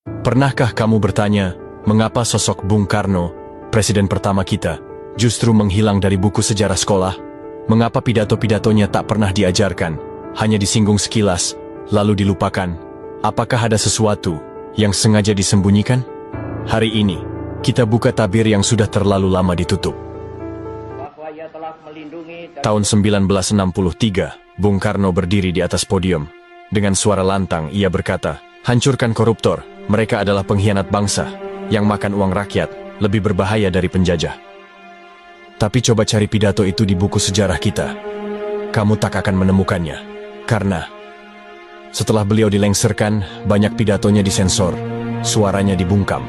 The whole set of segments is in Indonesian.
Pernahkah kamu bertanya, mengapa sosok Bung Karno, presiden pertama kita, justru menghilang dari buku sejarah sekolah? Mengapa pidato-pidatonya tak pernah diajarkan, hanya disinggung sekilas, lalu dilupakan? Apakah ada sesuatu yang sengaja disembunyikan? Hari ini, kita buka tabir yang sudah terlalu lama ditutup. Tahun 1963, Bung Karno berdiri di atas podium. Dengan suara lantang, ia berkata, "Hancurkan koruptor, mereka adalah pengkhianat bangsa, yang makan uang rakyat, lebih berbahaya dari penjajah." Tapi coba cari pidato itu di buku sejarah kita. Kamu tak akan menemukannya. Karena setelah beliau dilengsarkan, banyak pidatonya disensor, suaranya dibungkam,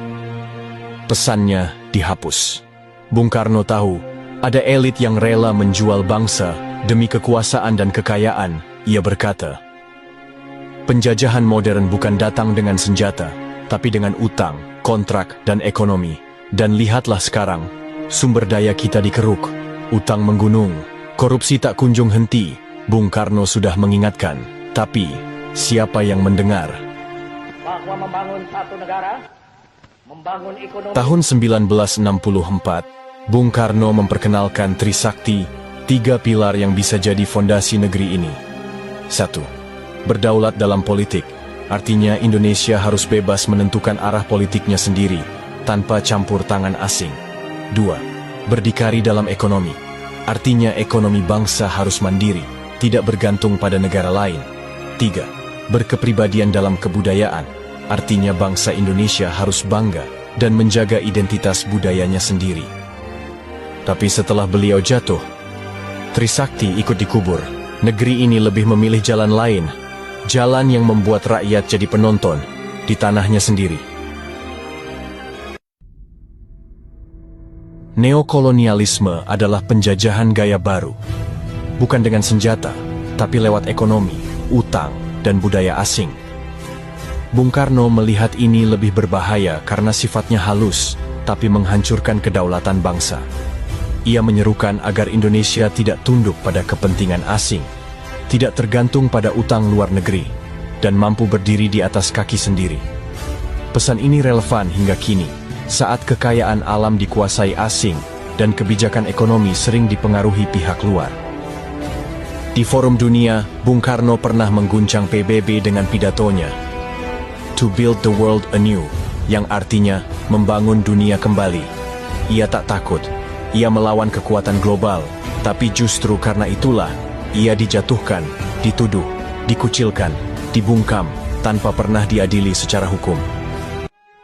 pesannya dihapus. Bung Karno tahu, ada elit yang rela menjual bangsa demi kekuasaan dan kekayaan. Ia berkata, "Penjajahan modern bukan datang dengan senjata, tapi dengan utang, kontrak, dan ekonomi. Dan lihatlah sekarang, sumber daya kita dikeruk, utang menggunung, korupsi tak kunjung henti." Bung Karno sudah mengingatkan, tapi siapa yang mendengar? Bahwa membangun satu negara, membangun ekonomi. Tahun 1964, Bung Karno memperkenalkan Trisakti, 3 pilar yang bisa jadi fondasi negeri ini. 1. Berdaulat dalam politik, artinya Indonesia harus bebas menentukan arah politiknya sendiri, tanpa campur tangan asing. 2. Berdikari dalam ekonomi, artinya ekonomi bangsa harus mandiri, tidak bergantung pada negara lain. 3. Berkepribadian dalam kebudayaan, artinya bangsa Indonesia harus bangga dan menjaga identitas budayanya sendiri. Tapi setelah beliau jatuh, Trisakti ikut dikubur. Negeri ini lebih memilih jalan lain, jalan yang membuat rakyat jadi penonton di tanahnya sendiri. Neokolonialisme adalah penjajahan gaya baru, bukan dengan senjata, tapi lewat ekonomi, utang, dan budaya asing. Bung Karno melihat ini lebih berbahaya karena sifatnya halus, tapi menghancurkan kedaulatan bangsa. Ia menyerukan agar Indonesia tidak tunduk pada kepentingan asing, tidak tergantung pada utang luar negeri, dan mampu berdiri di atas kaki sendiri. Pesan ini relevan hingga kini, saat kekayaan alam dikuasai asing, dan kebijakan ekonomi sering dipengaruhi pihak luar. Di forum dunia, Bung Karno pernah mengguncang PBB dengan pidatonya, "To build the world anew", yang artinya membangun dunia kembali. Ia tak takut. Ia melawan kekuatan global, tapi justru karena itulah, ia dijatuhkan, dituduh, dikucilkan, dibungkam, tanpa pernah diadili secara hukum.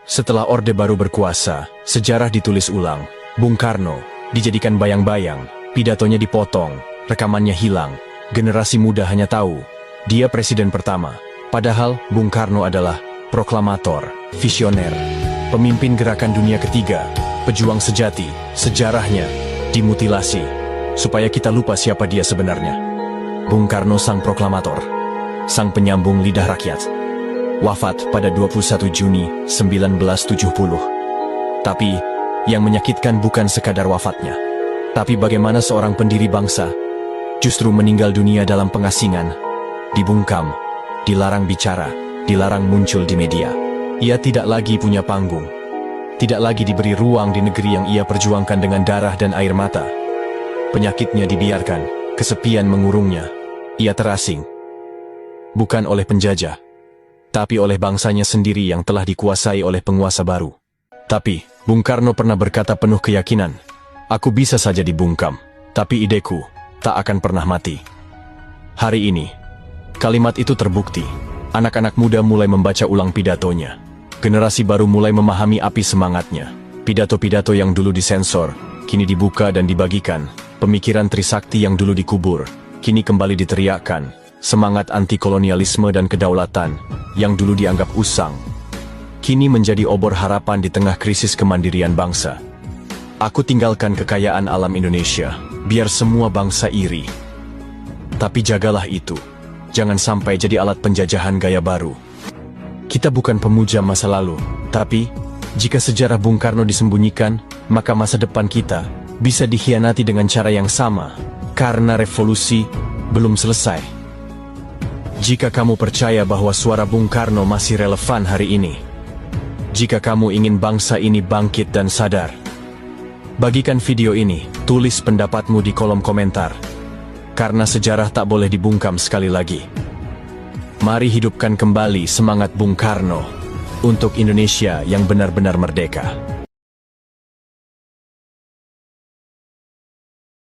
Setelah Orde Baru berkuasa, sejarah ditulis ulang. Bung Karno dijadikan bayang-bayang, pidatonya dipotong, rekamannya hilang. Generasi muda hanya tahu, dia presiden pertama. Padahal, Bung Karno adalah proklamator, visioner, pemimpin gerakan dunia ketiga, pejuang sejati. Sejarahnya dimutilasi, supaya kita lupa siapa dia sebenarnya. Bung Karno sang proklamator, sang penyambung lidah rakyat. Wafat pada 21 Juni 1970. Tapi, yang menyakitkan bukan sekadar wafatnya, tapi bagaimana seorang pendiri bangsa justru meninggal dunia dalam pengasingan, dibungkam, dilarang bicara, dilarang muncul di media. Ia tidak lagi punya panggung, tidak lagi diberi ruang di negeri yang ia perjuangkan dengan darah dan air mata. Penyakitnya dibiarkan, kesepian mengurungnya. Ia terasing, bukan oleh penjajah, tapi oleh bangsanya sendiri yang telah dikuasai oleh penguasa baru. Tapi, Bung Karno pernah berkata penuh keyakinan, "Aku bisa saja dibungkam, tapi ideku tak akan pernah mati." Hari ini, kalimat itu terbukti. Anak-anak muda mulai membaca ulang pidatonya. Generasi baru mulai memahami api semangatnya. Pidato-pidato yang dulu disensor, kini dibuka dan dibagikan. Pemikiran Trisakti yang dulu dikubur, kini kembali diteriakkan. Semangat anti-kolonialisme dan kedaulatan, yang dulu dianggap usang, kini menjadi obor harapan di tengah krisis kemandirian bangsa. "Aku tinggalkan kekayaan alam Indonesia, biar semua bangsa iri. Tapi jagalah itu, jangan sampai jadi alat penjajahan gaya baru." Kita bukan pemuja masa lalu, tapi jika sejarah Bung Karno disembunyikan, maka masa depan kita bisa dikhianati dengan cara yang sama, karena revolusi belum selesai. Jika kamu percaya bahwa suara Bung Karno masih relevan hari ini, Jika kamu ingin bangsa ini bangkit dan sadar, bagikan video ini, tulis pendapatmu di kolom komentar. Karena sejarah tak boleh dibungkam sekali lagi. Mari hidupkan kembali semangat Bung Karno untuk Indonesia yang benar-benar merdeka.